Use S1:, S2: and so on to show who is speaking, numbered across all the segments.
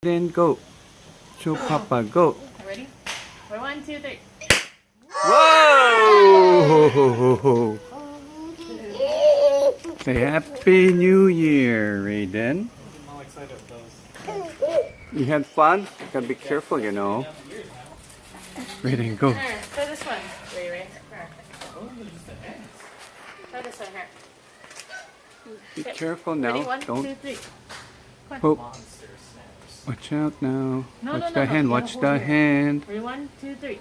S1: Then go. Show Papa, go.
S2: Ready? 1, 2, 3.
S1: Whoa! Say Happy New Year, Raiden.
S3: I'm all excited of those.
S1: You had fun? Gotta be careful, you know. Raiden, go.
S2: Here, try this one. Wait, right here.
S3: Oh, they're just the ends.
S2: Try this one here.
S1: Be careful
S2: Ready?
S1: now.
S2: 1,
S1: Don't
S2: 2, 3.
S1: poke.
S3: Monster snaps.
S1: Watch out now.
S2: No,
S1: Watch
S2: no,
S1: the
S2: no,
S1: hand.
S2: no.
S1: Watch
S2: Hold
S1: the
S2: here.
S1: hand.
S2: Ready? 1, 2, 3.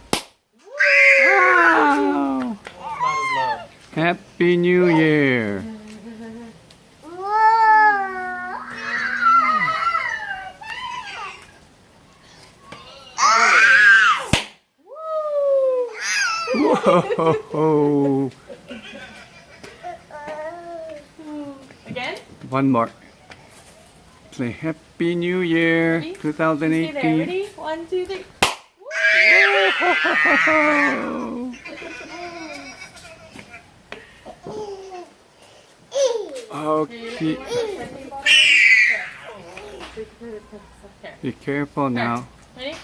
S1: Wow!
S3: Not as loud.
S1: Happy New Year. Whoa!
S2: Again?
S1: One more. Say Happy New Year,
S2: Ready? Stay
S1: 2018.
S2: there. Ready? 1, 2, 3.
S1: Okay, be careful now.
S2: Ready?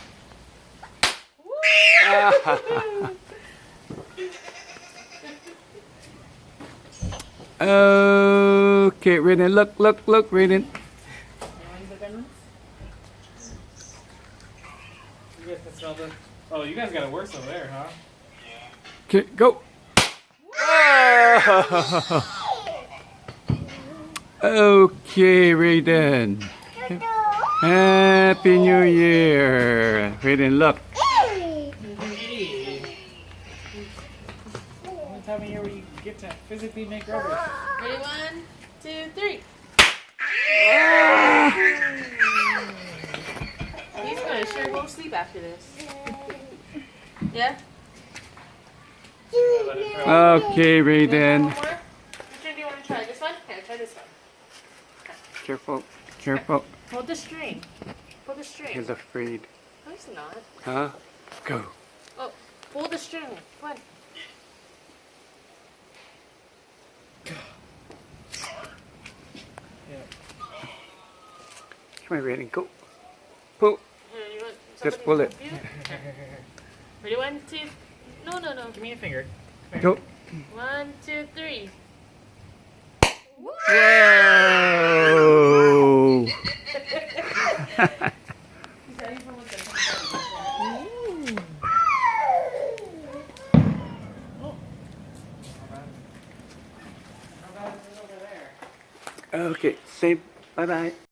S1: Okay, Raiden, look, Raiden.
S2: You want the good ones?
S3: You guys can smell the... Oh, you guys got it worse over there, huh?
S1: Okay, go. Okay, Raiden. Happy New Year. Raiden, look.
S3: Only time of year where you get to physically make rubber.
S2: Ready? 1, 2, 3. He's gonna sure go sleep after this. Yeah?
S1: Okay, Raiden.
S2: One more? Which one do you want to try? This one? Here, try this one.
S1: Careful, careful.
S2: Hold the string. Pull the string.
S1: He's afraid.
S2: No, he's not.
S1: Huh? Go.
S2: Oh, pull the string. Come on.
S1: Come on, Raiden, go. Pull.
S2: Here, you want
S1: Just
S2: somebody
S1: pull
S2: to
S1: it.
S2: help you? Ready? 1, 2. No, no, no.
S3: Give me a finger.
S1: Go.
S2: 1, 2, 3.
S1: Whoa! Okay, say bye-bye.